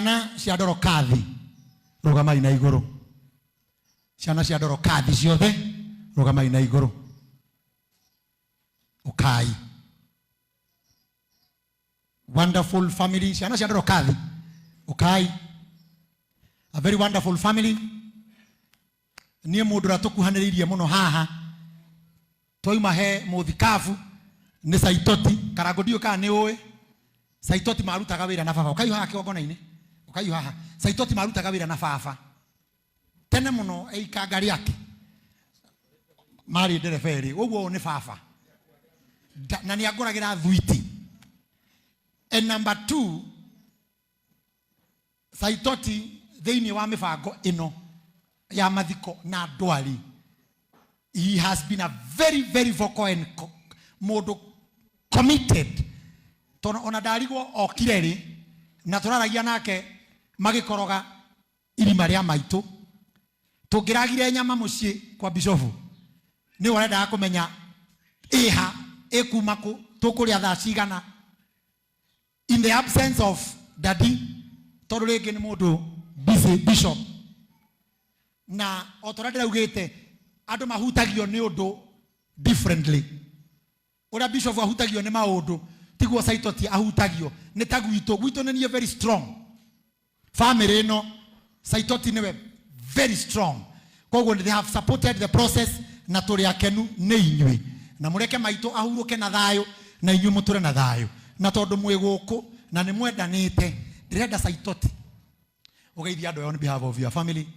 ciana cia ndorokathi rugamai na iguru. Ciana cia ndorokathi ciothe rugamai na iguru. Ukai. Wonderful family. Ciana cia ndorokathi. Ukai. A very wonderful family. Nie mundu ratukuhaniririe muno haha. Toima he muthikafu ni Saitoti. Karagodio ka ni oe. Saitoti marutaga wira na baba. Ukayu haha Igongonaine. Ukayu haha. Saitoti marutaga wira na baba. Tene muno eikangari yake. Mari ndereferi. Uguo ni baba. Na ni agoragira thuiti. And number 2, Saitoti theini wa mibango ino ya mathiko na ndwari. He has been a very, very vocal and committed. Tono ona darigo o kireri na turaragia nake magikoroga irima ria maitu. Tungiragire nyama mucii kwa bishofu. Ni urenda kumenya iha ekumaku tukuria thaa cigana. In the absence of daddy, tondu ringi ni mundu busy bishop. Na otorada ugete andu mahutagio ni undu differently. Ora bishop ahutagio ni maundu tiguo Saitoti ahutagio ni tagwito gwito ni very strong. Family no Saitoti ni very strong. Koguo they have supported the process na turi akenu ni inywe. Na mureke maito ahuruke na thayo na inywe muture na thayo. Na tondu mwe guku na ni mwendanite ndirenda Saitoti ugeithia andu on behalf of your family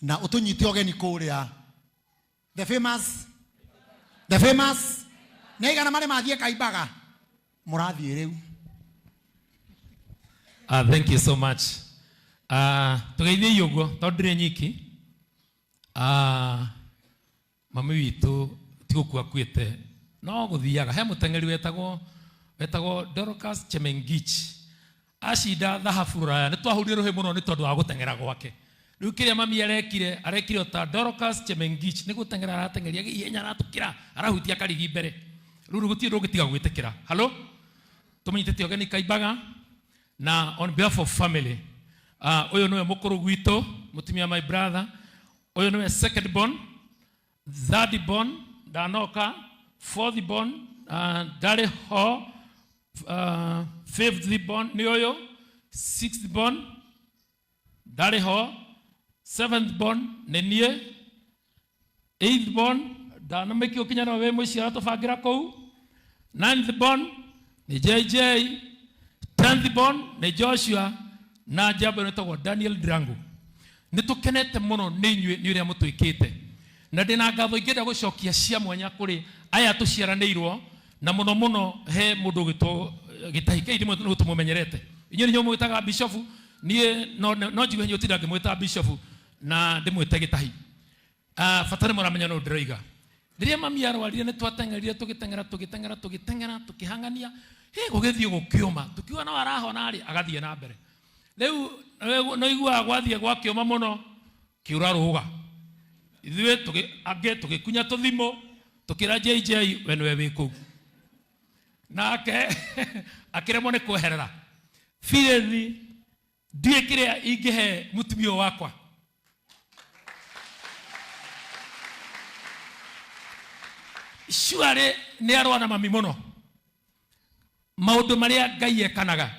na utunyite ogeni kuria the famous nega na mare mathie Kaibaga murathie riu. Thank you so much. Tugeithie yogo tondire nyiki. Mami witu tigukua kwete no guthiaga he mutengeri wetagwo Dorcas Chemengich. Ashida thahafura ni twahurire ruhe muno ni tondu wa gutengera gwake. Riu kiria mami arekire ota Dorcas Chemengich ni gutengera aratengeria ihenya aratukira arahutia karigi mbere. Riu gutie ndugitiga gwitikira. Hello? Tumenyitete ogeni Kaibaga na on behalf of family. Uyu niwe mukuru gwitu mutumia my brother. Uyu niwe second born, third born Danoka, fourth born Dare Ho, fifth born Nioyo, sixth born Dare Ho, seventh born Nenie, eighth born Danameki Okinyana Wemo Shirato Fagira Kou, ninth born ni JJ, 10th born ni Joshua na Jaboneto Daniel Drango. Nitukenete muno ninywe ni uria mutuikite. Na ndina ngatho ingenda gucokia cia mwanya kuri aya tuciaranirwo na muno he mundu gitahike indi no tumumenyerete. Inyo nyo mwitaga bishop nie no jiwe nyo tidage mwita bishop na ndimwite gitahi. Fatare muramenya no ndiroiga. Ndiria mami arwarire ne twatengerire tugitengera tukihangania he gugithio gukioma tukiwa no arahona ari agathie na mbere. Riu no igua gwathie gwakioma muno kiura ruga. Ithuĩ tugikunya tuthimo tukira JJ wenwe wiku nake akiremo ne kweherera firethi ndie kiria ingihe mutumio wakwa shuare ne arwana mami muno maundu maria Ngai ekanaga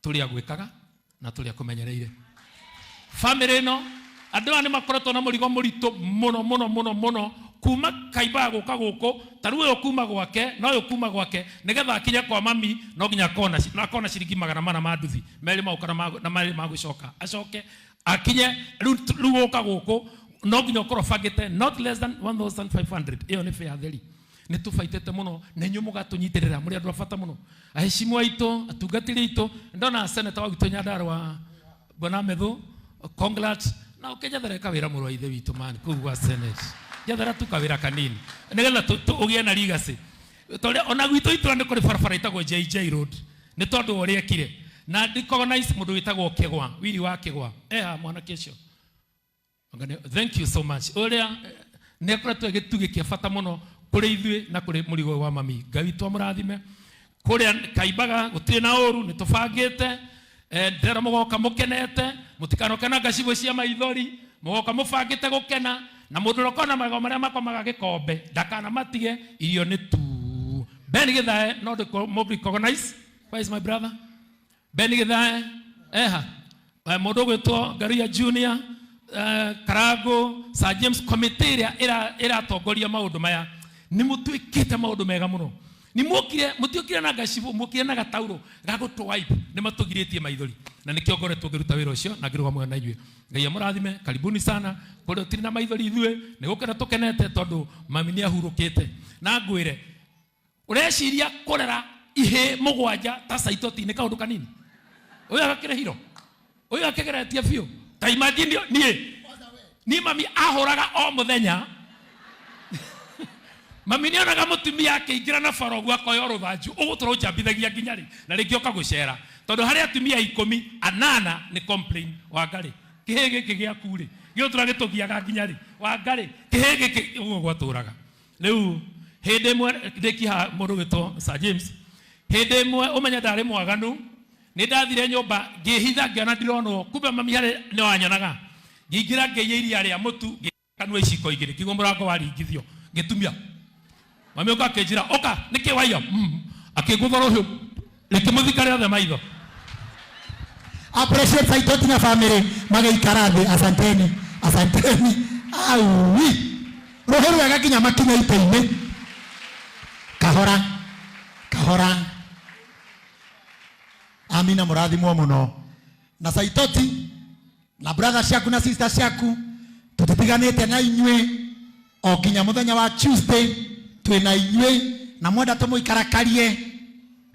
tuli agwikaga na tuli akumenyereire family no andu ani makoretwo na murigo murito muno kuma Kaibaga guka guko taru yo kuma gwake no yo kuma gwake nigetha akinya kwa mami no ginya kona ciringi 400 ma nduthi meri maukana na meri magucoka acoke akinye ru guka guko no ginya korofagite not less than 1500 iyo ni fair theri ni tufaitete muno na nyu mugatunyitirira muri andu afata muno aheshimu aito atungatiri aito ndona senator wa Gitonyandara wa Bwana Medhu congrats na ukejethera kawira muru wa ithe witu man kugwa senate jethera tu kawira kanini nigetha ugie na legacy tole ona gwitu itwa ni kuri barabara itagwo JJ road ni tondu uri ekire na recognize mundu witagwo Kigwa wili wa Kigwa mwana kesho. Thank you so much uria ne koretwo gitugikia fata muno kuri ithui na kuri murigo wa mami Ngai twa murathime kuri Kaibaga gutire na oru ni tubangite ndera mugoka mukenete mutikanokena ngacibwe cia maithori mugoka mubangite gukena na mundu rokona magego maria makomaga gikombe ndakana matige irio ni tu. Ben Githae not recognize. Where is my brother? Ben Githae mundu gwitwo Ngaruya Junior Karago Sir James committee ira tongoria maundu maya ni mutwikite maundu mega muno. Ni mutiokire na gacibu mukire na gatauro gagutwipe ni matugiritie maithori na nikio ngoretwo ngiruta wira ucio na ngiruga mwana inyue. Ngai amurathime, karibuni sana kuri tiri na maithori ithue ni gukena tukenete tondu mami ni ahurukite na ngwire ureciria kurera ihe mugwanja ta saitoti ni kaundu kanini uyu agakire hiro uyu akegeretie biu ta imagine ni mami ahoraga o muthenya mami nionaga mutumia akeingira na farogu akoya ruthanju ugutoro njambithagia nginya ri na ringi oka gucera tondu hari atumia 18 ni complain wa ngari kihege kigiaku ri giotura gitugiaga nginya ri wa ngari kihege ugo gwaturaga riu hinde mwe ndikiha mundu gitwo Sir James hinde mwe umenya ndari mwaganu ni ndathire nyumba ngihitha ngiona ndirono kumbe mami hari ni wanyanaga ngingira ngeiria ria mutu ngikanwa iciko igiri kigo murango waringithio ngitumia mami oka kejira oka niki waiyo akiguthoro hu nikimuthikare othe maitho. Appreciate Saitoti na family magaikara thi. Asanteni aui roho rwega kinya makinya ite-ini kahora amina murathimwo muno na Saitoti na brother ciaku na sister ciaku tutitiganite na inyue o kinya muthenya wa Tuesday twina inyue na mwenda tumuikarakarie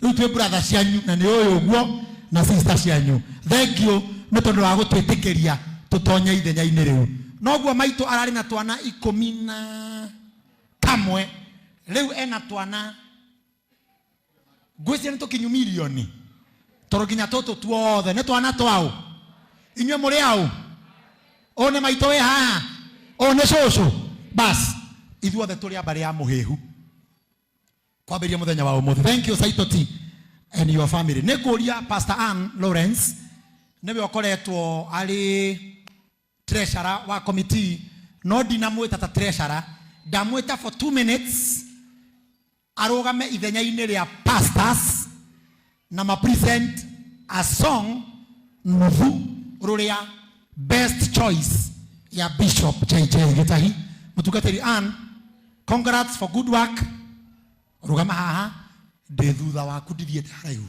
riu twi brother cianyu na ni uyu guo na sister cianyu. Thank you ni tondu wa gutwitikiria tutonye ithenya-ini riu noguo maitu arari na twana 11 riu ena twana gwisi ni tukinyu milioni toro kinya toto tuothe ni twana twao inyue muri au one maitu we haha one cucu bas ithuothe turi ambari ya muhihu kwambiria muthenya wa umuthi. Thank you Saitoti and your family. Nikuria Pastor Ann Lawrence niwe okoretwo ari treasurer wa committee no dinamwita ta treasurer ndamwita for 2 minutes arugame ithenya-ini ria pastors na ma present a song nuthu ruria best choice ya Bishop JJ Gitahi mutugateri Ann. Congrats for good work. Rugama haha de thutha waku ndithie ndaraihu.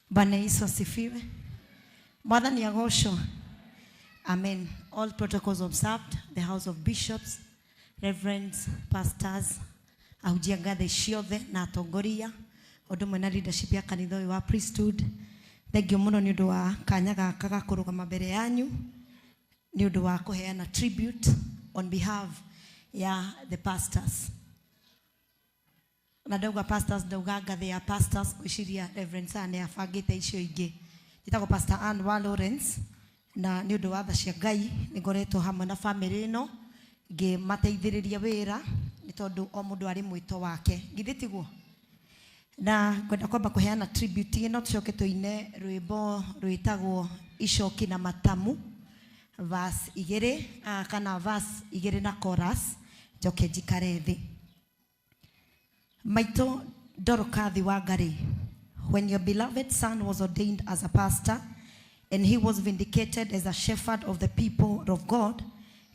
Bwana Yesu asifiwe. Mwathani agocwo. Amen. All protocols observed. The House of Bishops, Reverends, Pastors, ahujia ngathe ciothe na atongoria undu mwe na leadership ya kanitha wa Priesthood. Thank you muno ni undu wa kanya gaka gakurugama mbere yanyu ni undu wa kuheana tribute on behalf ya the pastors. Na ndauga pastors ndauga ngathe ya pastors kuishiria Reverend Sane afangite icio ingi itagwo Pastor Ann wa Lawrence na ni undu wa tha cia Ngai ni ngoretwo hamwe na family ino ngimateithiriria wira ni tondu o mundu ari mwito wake ngithitiguo na kwenda kwamba kuheana tribute ino tucoke tuine rwimbo rwitagwo icoki na matamu verse 2 kana verse 2 na chorus njoke njikare thi. Maito Dorokathi Wangari, when your beloved son was ordained as a pastor and he was vindicated as a shepherd of the people of God,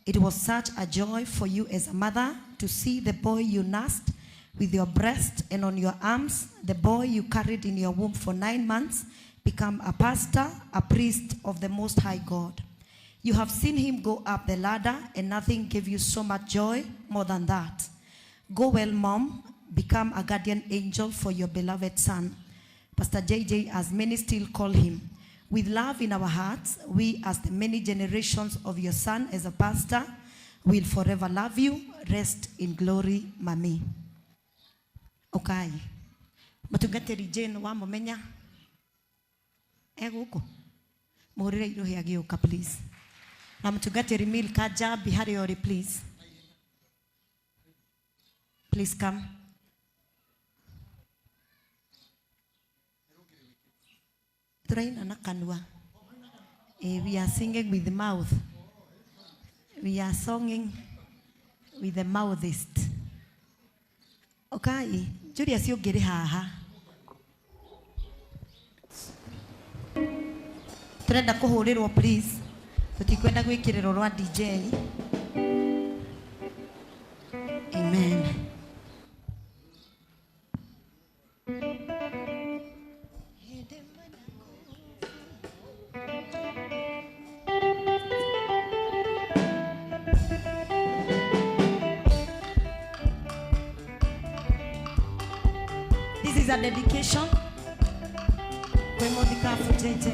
it was such a joy for you as a mother to see the boy you nursed with your breast and on your arms, the boy you carried in your womb for 9 months, become a pastor, a priest of the Most High God. You have seen him go up the ladder and nothing gave you so much joy more than that. Go well, Mom. Become a guardian angel for your beloved son. Pastor JJ, as many still call him. With love in our hearts, we as the many generations of your son as a pastor will forever love you. Rest in glory, Mami. Okay. Mutungateri Jane wa mumenya. Guku. Muhurire irohi agioka please. Na mutungateri Milka Kaja Bihari Ori please. Please come. Turaina na kanua. We are singing with the mouth. We are singing with the mouthist. Okay, Julia sio ngiri haha. Turenda kuhurirwo please. Tutikwenda gwikiriro rwa DJ. Amen. This is a dedication. Kwemodika futete.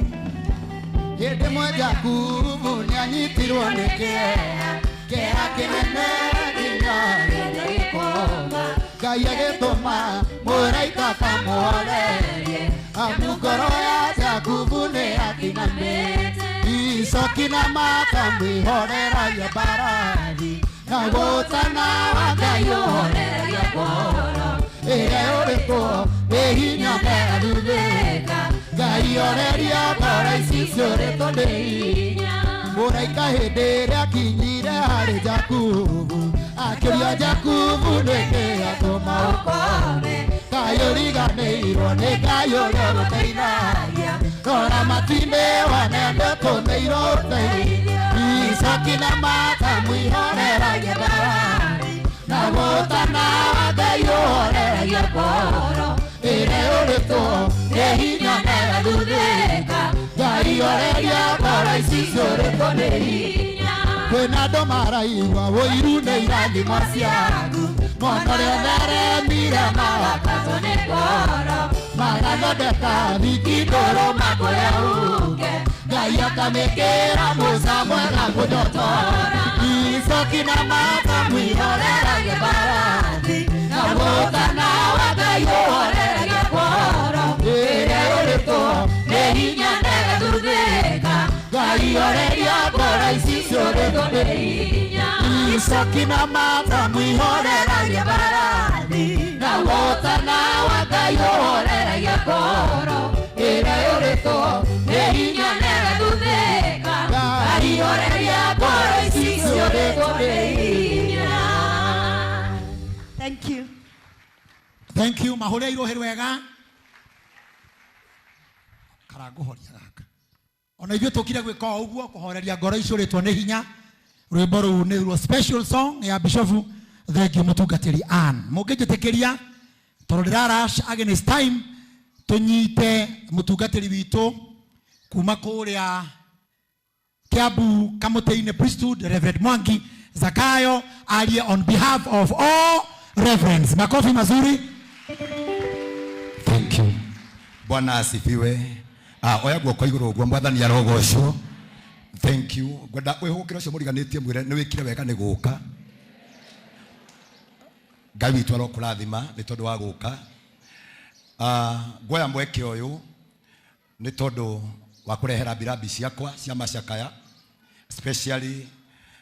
Hede moja kubu nyanyitirwo nikea kea kinene kinyarire gikoma Ngai agituma muraika kamuhorerie amukoro ya Jakubu ni akinamite Isokina mata mwihoreragia mbarathi na gutana wa Ngai uhoreragia ngoro ire uriko ni hinya nerathubika Ngai oreria ngoro ici ciũrĩtwo nĩ hinya mũraika hĩndĩ ĩrĩa akinyire harĩ Jakubu akĩũria Jakubu nĩkĩ atũma ũkome Ngai ũriganĩirwo nĩ Ngai ũrĩa ũgũteithagia rora matu-inĩ wanende ũtũmĩirwo ũteithio Icoki na mata mwĩhoreragia mbarathi na gũtana wa Ngai ũhoreragia ngoro ire ũrĩtwo nĩ hinya nerathubĩka Ngai oreria ngoro ici ciũrĩtwo nĩ hinya kwĩna andũ maraigua ũiru nĩ irathimo ciaku mono rĩoneremire magakatwo nĩ ngoro magathondeka thiki ndũrũ makwĩya uke Ngai akamĩkĩra mũca mwega kũnyotora Icoki na mata mwĩhoreragia mbarathi na gũtana wa Ngai ũhoreragia ngoro ĩrĩa ũrĩtwo nĩ hinya nerathubĩka Ngai oreria ngoro ici ciũrĩtwo nĩ hinya Icoki na mata mwĩhoreragia mbarathi na gũtana wa Ngai ũhoreragia ngoro ĩrĩa ũrĩtwo nĩ hinya nerathubĩka Ngai oreria ngoro ici ciũrĩtwo nĩ hinya. Thank you. Thank you. Mahũrĩra irohĩ wega. Karanguhoria gaka. Ona ithuĩ tũkire gwĩka ũguo kũhoreria ngoro icũrĩtwo nĩ hinya. Rwĩmbo rũu nĩ ruo special song ya Bishop thengiũ mũtungatĩri Ann. Mũngĩnjĩtĩkĩria tondũ ndĩrarash against time tũnyite mũtungatĩri witũ kuma kũrĩa Kiambu Kamũtĩ-inĩ Priesthood Reverend Mwangi Zakayo alie on behalf of all reverends. Makofi mazuri. Thank you. Bwana asifiwe. Oya guoko igũrũ ũguo mwathani arogocwo. Thank you. Ngwenda kwĩhũgĩra ũcio mũriganĩtie mwĩre nĩ wĩkire wega nĩ gũka. Ngai witũ arokũrathima nĩ tondũ wa gũka. Ngoya mweke ũyũ nĩ tondũ wa kũrehera birambi ciakwa cia macakaya, especially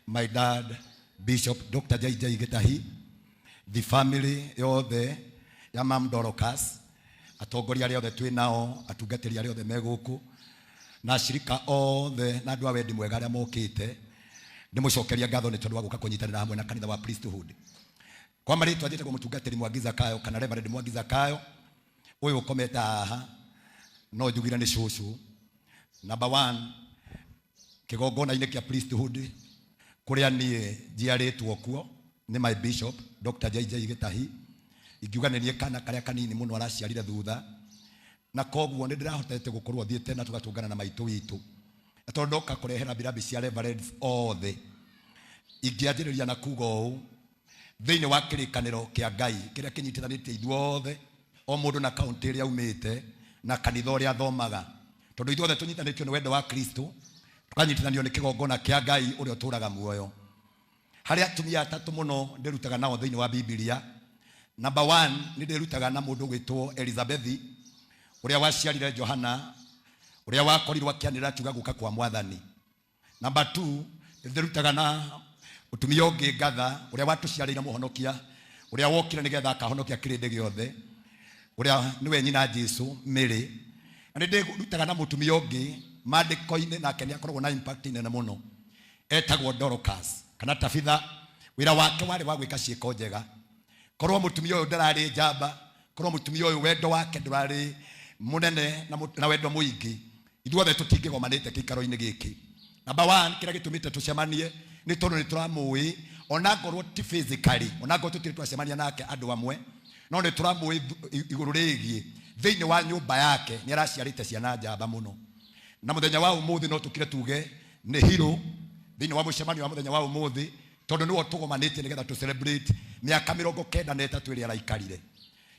my dad Bishop Dr. JJ Gitahi, the family yothe ya Mam Dorocas, atongoria arĩa othe twĩ nao, atungatĩri arĩa othe me gũkũ na ashirika othe na andũ a wendi mwega arĩa mokĩte, ndĩmũcokeria ngatho nĩ tondũ wa gũka kũnyitanĩra hamwe na kanitha wa Priesthood. Kwa marĩtwa njĩtagwo mũtungatĩri Mwangi Zakayo kana Reverend Mwangi Zakayo, ũyũ ũkomete haha no njugire nĩ cũcũ. Number 1, kĩgongona-inĩ kĩa Priesthood kũrĩa niĩ njiarĩtwo kuo nĩ my Bishop Dr. JJ Gitahi. Ingiuga nĩ niĩ kana karĩa kanini mũno araciarire thutha, na koguo nĩ ndĩrahotete gũkorwo thiĩte na tũgatũngana na maitũ witũ. Tondũ ndoka kũrehera birambi cia reverends othe, ingĩanjĩrĩria na kuga ũũ thĩinĩ wa kĩrĩkanĩro kĩa Ngai kĩrĩa kĩnyitithanĩtie ithuothe, o mũndũ na kaũntĩ ĩrĩa aumĩte na kanitha ũrĩa athomaga, tondũ ithuothe tũnyitanĩtio nĩ wendo wa Kristo, tukanyitithanio nĩ kĩgongona kĩa Ngai ũrĩa ũtũraga muoyo. Harĩa atumia atatũ mũno ndĩrutaga nao thĩinĩ wa Biblia. Number 1 nĩ ndĩrutaga na mũndũ gwĩtwo Elizabethi ũrĩa waciarire Johana, ũrĩa wakorirwo akĩanĩrĩra kiuga gũka kwa Mwathani. Number 2 nĩ ndĩrutaga na mũtumia ũngĩ Ngatha ũrĩa watũciarĩire mũhonokia, ũrĩa wokire nĩgetha akahonokia kĩrĩndĩ gĩothe, ũrĩa nĩwe nyina Jesũ Mary, Ane de rutaga na mutumia ungi mandiko-ini nake ni akoragwo na impact nene muno. Etagwo Dorcas kana Tabitha. Wira wake wari wa gwika ciiko njega. Korwo mutumia uyu ndarari njamba, korwo mutumia uyu wendo wake ndurari munene na wendo muingi, ithuothe tutingigomanite gikaro-ini giki. Number 1, kira gitumite tucemanie ni tondu ni turamui ona ngorwo ti physically, ona ngorwo tutiri twacemania nake andu amwe, no ni turamui iguru rigie thiini wa nyumba yake ni araciarite ciana njamba muno. Na muthenya wa umuthi no tukire tuge ni hero thiini wa mucemanio wa muthenya wa umuthi, tondu niwo tugomanite nigetha tu celebrate miaka 93 iri araikarire.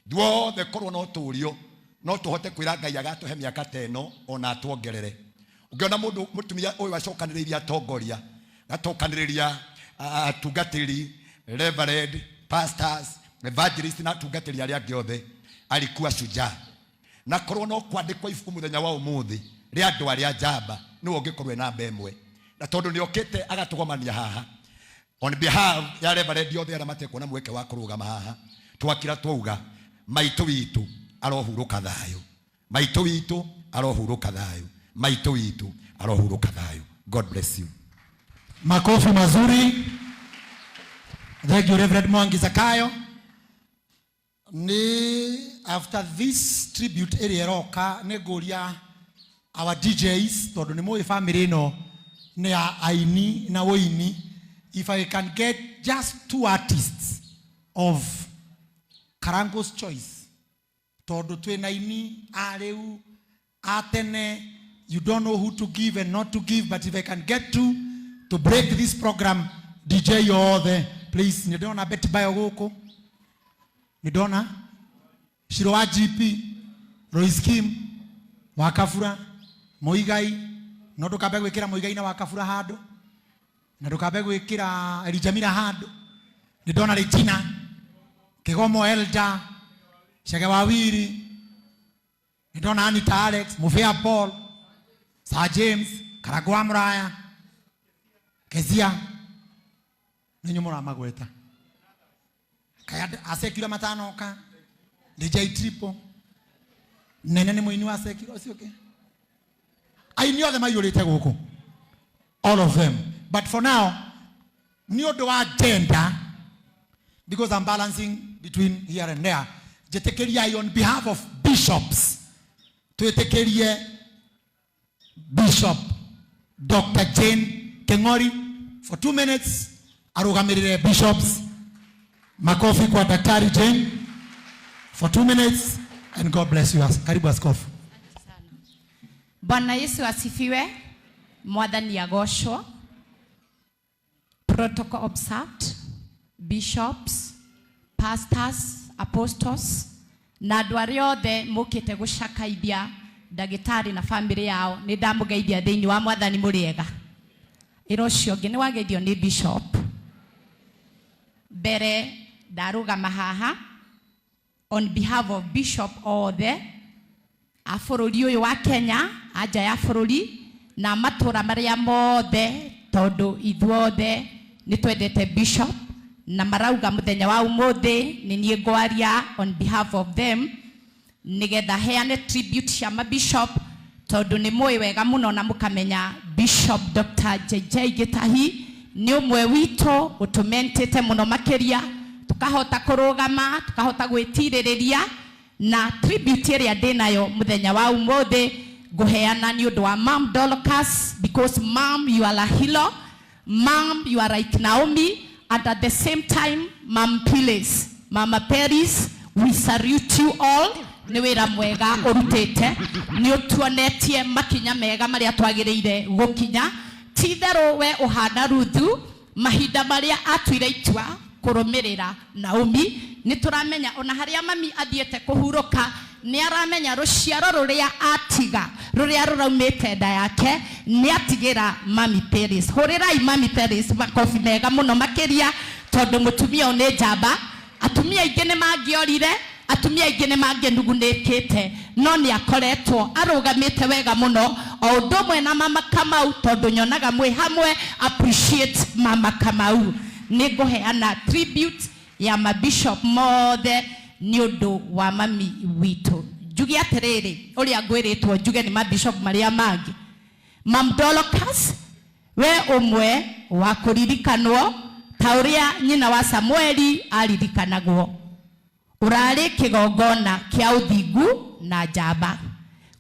Ithuothe korwo no turio no tuhote kwira Ngai agatuhe miaka 10 ona atuongerere. Ungiona mundu mutumia uyu acokaniriria atongoria, atokaniriria atungatiri, reverend, pastors, evangelists na atungatiri aria angi othe, alikuwa shujaa. Na korwo no kwandikwa ibuku muthenya wa umuthi ri andu aria njamba niwe ungikorwo na mbemwe. Na tondu ni okite agatugomania haha on behalf ya reverend othe aria matekuona mweke wa kurugama haha, twakira twauga maitu witu arohuruka thayo, maitu witu arohuruka thayo, maitu witu arohuruka thayo. God bless you. Makofi mazuri. Thank you Reverend Mwangi Zakayo. Ni after this tribute area roka negoria our DJs tondu ni mwe family no ni aini na woini, if I can get just 2 artists of Karango's choice, tondu twina ini areu atene, you don't know who to give and not to give, but if I can get to break this program, DJ yothe please. Nidona Betty Bayo goko, nidona Shiro wa GP, Royce Kim, Wakafura, Moigai, no tukabe gwikira Moigai na Wakafura hado, na tukabe gwikira Elijamira hado, nidona Regina, Kigomo Elda, Shege Wawiri, nidona Anita Alex, Mufea Paul, Sir James, Karagwa Mraya, Kezia, ninyumura magweta. Kaya asekira matano ka DJ Triple. Nene ni muini wa asekira si okay. I knew them ayurete goko. All of them. But for now, new do agenda, because I'm balancing between here and there. Jetekeria on behalf of bishops. To Jetekeria Bishop Dr. Jane Kengori for 2 minutes. Arugamirire bishops. Makofi kwa Daktari Jane for 2 minutes, and God bless you. Karibu askofu. Bwana Yesu asifiwe. Mwathani agoshwo. Protocol observed. Bishops, pastors, apostles, na andu aria othe mukite gucakaithia ndagitari na family yao, ni ndamugeithia thiini wa Mwathani muriega. Iro cio ngi ni wageithio ni bishop. Bere darugama haha on behalf of Bishop othe a bururi uyu wa Kenya, anja ya bururi na matura maria mothe, tondu ithuothe ni twendete bishop na marauga muthenya wa umuthi ni nie ngwaria on behalf of them nigetha heane tribute cia mabishop, tondu ni mwe wega muno na mukamenya Bishop Dr. JJ Gitahi ni umwe wito utumentete muno makiria, tukahota kurugama, tukahota gwitiriria, na tribute ria ndinayo muthenya wa umuthi guheana ni undu wa Mom Dorcas, because Mom, you are a healer. Mom, you are like Naomi, and at the same time Mom Piles, Mama Paris, we salute you all. Ni wira mwega urutete, ni utuonetie makinya mega maria twagiriire gukinya. Tithero we uhana Ruthu mahinda maria atwire itwa kurumirira Naomi, ni turamenya ona haria mami athiete kuhuruka, ni aramenya ruciaro ruria atiga, ruria ruraumite nda yake, ni atigira Mami Paris. Hurirai Mami Paris makofi mega muno makiria, tondu mutumia one njamba. Atumia ingi ni mangiorire, atumia ingi ni mangenugunikite, no ni akoretwo arugamite wega muno, o undu mwe na Mama Kamau, tondu nyonaga mwe hamwe. Appreciate Mama Kamau. Ni nguheana tribute ya mabishop mothe ni undu wa mami witu njuge atiriri uria ngwiritwo njuge ni mabishop maria mangi. Mam Dorcas, we umwe wa kuririkanwo ta uria nyina wa Samueli aririkanagwo. Urari kigongona kia uthingu na njamba.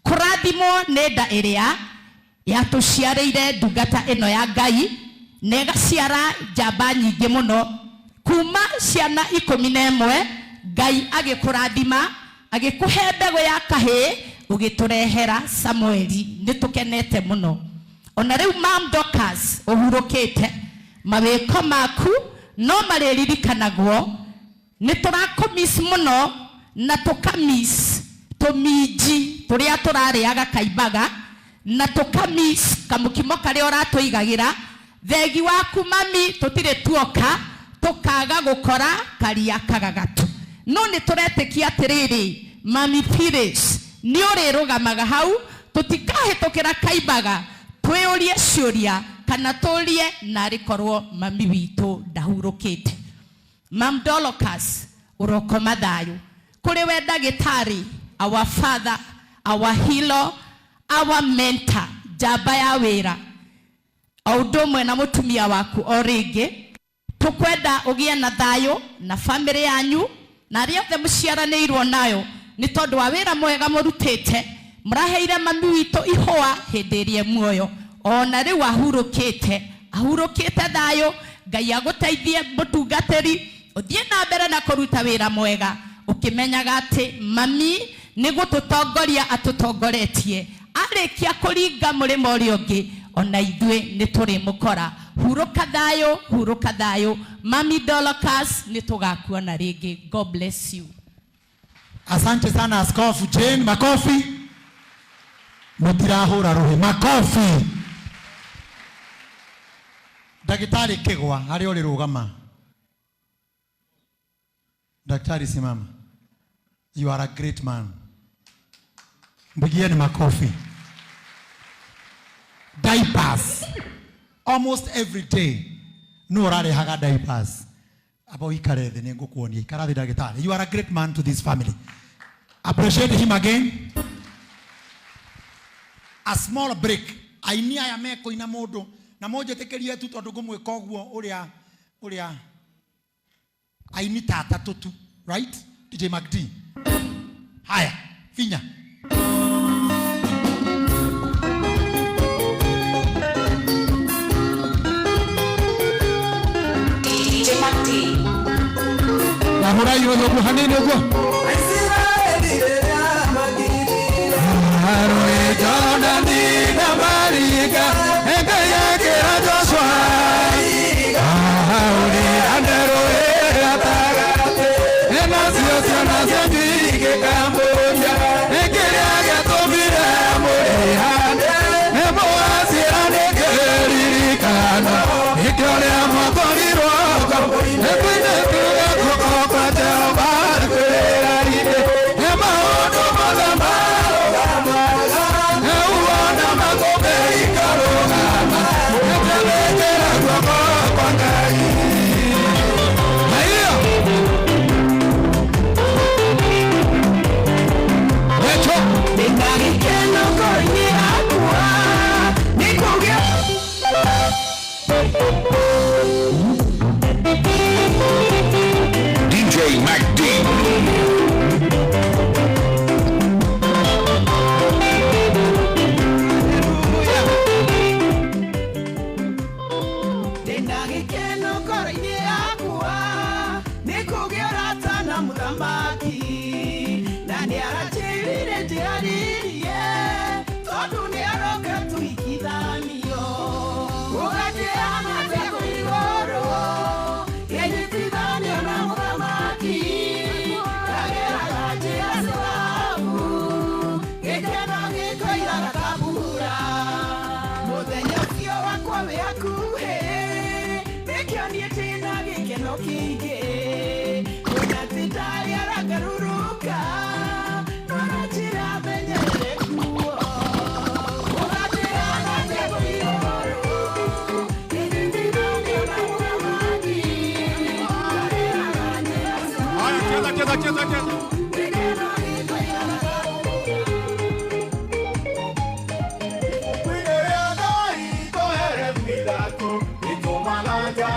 Kurathimwo ni nda iria yatuciarĩire ndungata ĩno ya Ngai na ĩgaciara njamba nyingĩ mũno. Kuma ciana 11 Ngai agĩkũrathima agĩkũhe mbegũ ya kahĩĩ ũgĩtũrehera Samueli. Nĩtũkenete mũno. Ona rĩu Mam Dorcas ũhurũkĩte, mawĩko maku no marĩririkanagwo. Nĩtũrakũmiss mũno na tũkamiss tũminji tũrĩa tũrarĩaga kaimbaga na tũkamiss kamũkimo karĩa ũratũigagĩra. Thegi waku mami tũtirĩ tuoka tukaga gukora karia kagagatu. No nĩtũretĩkia atĩrĩrĩ, Mami Phyllis nĩ ũrĩrũgamaga hau, tũtikahĩtũkĩra kaimbaga twĩũrie ciũria kana tũrie na rĩkorwo mami witũ ndahurũkĩte. Mam Dorcas ũrokoma thayũ. Kũrĩ we ndagĩtarĩ, our father, our healer, our mentor, njamba ya wĩra. O ũndũ ũmwe na mũtumia waku o rĩngĩ tukwenda ugie na thayo na family yanyu na arĩa othe mũciaranĩirwo nayo nĩ tondũ wa wĩra mwega mũrutĩte. Mũraheire mami witũ ihũa hĩndĩ ĩrĩa muoyo. Ona rĩu ahurũkĩte thayo. Ngai agũteithie mũtungatĩri ũthiĩ na mbere na kũruta wĩra mwega ũkĩmenyaga atĩ mami nĩ gũtũtongoria atũtongoretie. Arĩkia kũringa mũrĩmo ũrĩa ũngĩ ona ithuĩ nĩ tũrĩ mũkora. Huruka thayo. Mami Dorcas nĩtũgakuona rĩngĩ. God bless you. Asante sana Askofu Jane. Makofi. Mutirahura rohe. Makofi. Daktari Kegwa harĩ ũrĩ rũgama. Daktari simama. You are a great man. Mpigieni makofi. Diapers. Almost every day. No haga diapers. Aba ikare thĩ nĩ ngũkuonia. Ikara thĩ ndagĩtarĩ. You are a great man to this family. Appreciate him again. A small break. Aini aya mekũina mũndũ na mũnjĩtĩkĩrie tu tondũ ngũmwĩka ũguo ũrĩa aini tata tũtu. Right? DJ McD. Haya, finya. Namurai yogo hanene go. Haroe jona ni na mariga ega yake Joshua. Haore andero atagate. Ena sio na sendige Cambodia. Ekeria tobira morehane. Emo asirane Kuirikana. Ekole amotoriro ko.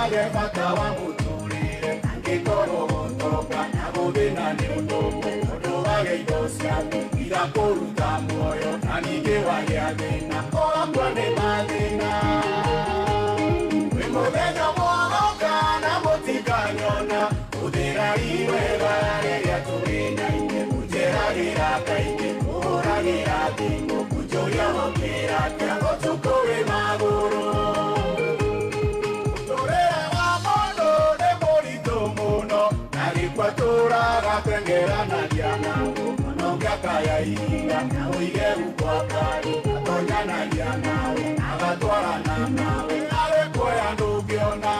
Age bata wa muturire angikoro gutoka na guthina ni utongo undu wage indo ciaku igakuruta muoyo na ningi wagĩa thĩna ũgakua nĩ mathĩna wĩ mũthenya mwogoka na mũtikanyona ũthĩra iwega rĩrĩa tũgĩnaine ũnjeragĩra kaingĩ ũhũragĩra thimũ ũnjũria gũkĩra atĩa ũtukũ wĩ magũrũ mũtũrĩre wa mũndũ nĩ mũritũ mũno na gĩkua tũragateng'eranagia naguo Kaya iga na uige ukwakari atonyanagia nawe agatwarana nawe nawe koya ndũngĩona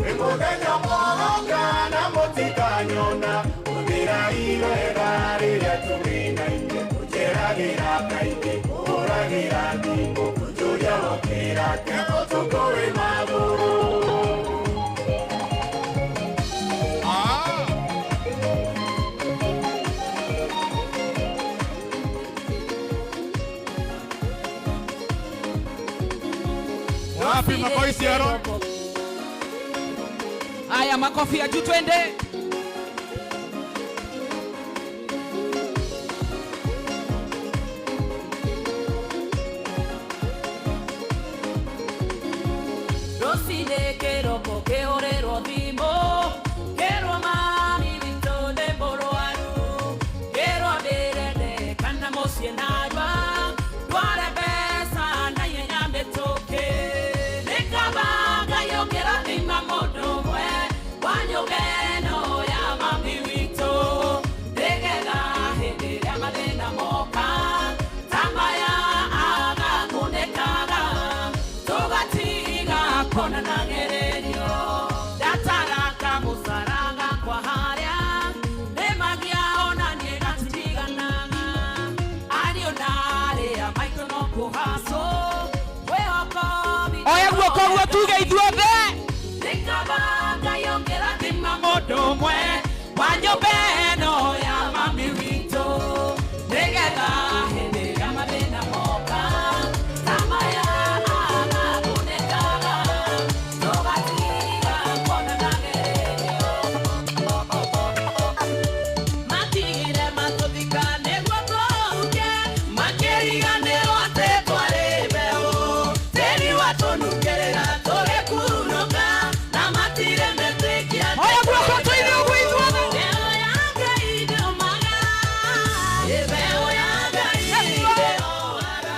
wĩmũthenya mwogoka na mũtikanyona ũthĩra iwega rĩrĩa tũgĩnaine ũnjeragĩra kaingĩ ũhũragĩra thimũ ũnjũria gũkĩra atĩa ũtukũ wĩ magũrũ Wapi makofi ya roho? Haya, makofi ya juu twende. Rosine keroko keorero thimo kerwa mami vitone boroaru kerwa derede kana mosie najwa tware pesa na yenyambe toke nikabaga yongera thima modo mwe wanyogeno ya mami vito degega hedera madena moka tamaya aga kunekaga togatiga kona nagererio dataraka musaraga kwa haria nemagia ona niega tigananga arionare ya maito no kuhaso weoko Oya guoko tuge ithuothe nikabaga yongera thima modo mwe wanyobeno ya mami wito nĩgetha hĩndĩ ĩrĩa mathĩna moka tamaya aga kunekaga tũgatiga kuonanagererio matigire matũthika nĩguo tũhuke makĩriganĩrwo atĩ twarĩ mbeũ tĩri watũnungĩrĩra tũgĩkurunoka na matire metĩkia Oya guoko tuige ũguo ithuothe mbeũ ya Ngai ndĩomaga mbeũ ya Ngai ndĩoraga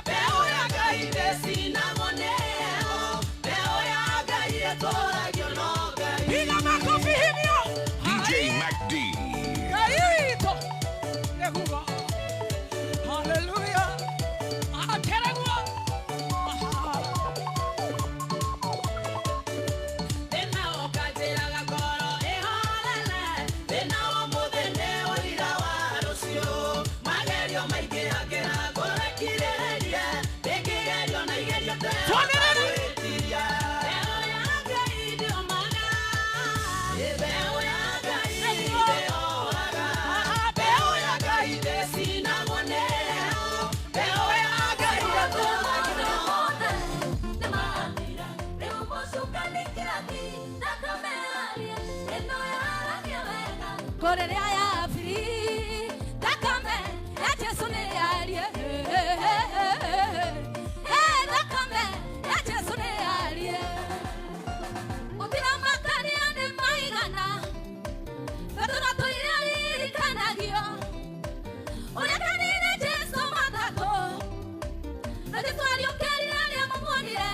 mbeũ ya Ngai ndĩcinagwo nĩyo mbeũ ya Ngai ĩtũũragio no Ngai Piga makofi hivyo. DJ MacD. Kaito. Nehuwa. Hallelujah. Akeragwa. Thĩna ũkanjĩraga ngoro ĩhorere thĩna wa mũthenya ũira wa rũciũ magerio maingĩ angĩra ngoro ĩkirĩrĩrie ndĩngĩgerio na igerio tegwĩtiria mbeũ ya Ngai ndĩomaga mbeũ ya Ngai ndĩoraga mbeũ ya Ngai ndĩcinagwo nĩyo mbeũ ya Ngai ĩtũũragio Korerea ya free takame ya Yesu ni alie takame ya Yesu ni alie utira makania ni maigana katuna tuire kanagio uria kanine Yesu matako na twalio kerira ni mumonire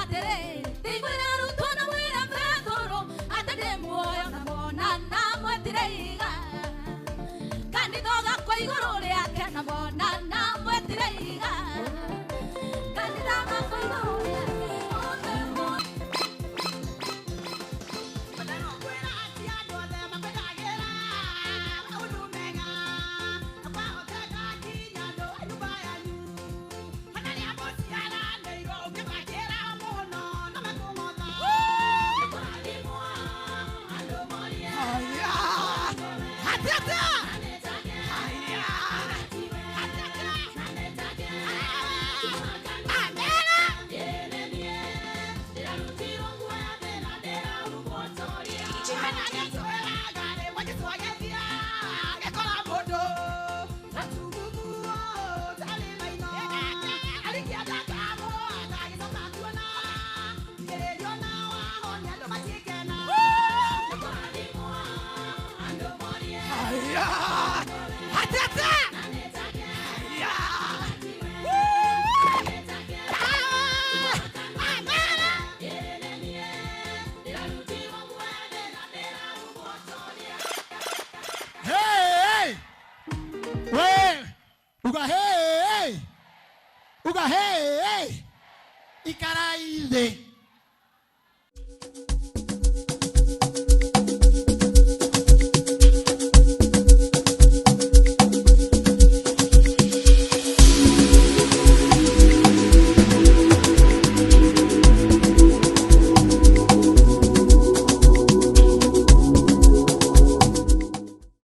atere tigwira rutona mwira Petro atende muoyo na mona na mwetireiga kanithoga kwa iguru riake na mona na mwetireiga kanithoga kwa iguru riake Amen. Uga hey, ikarai thĩ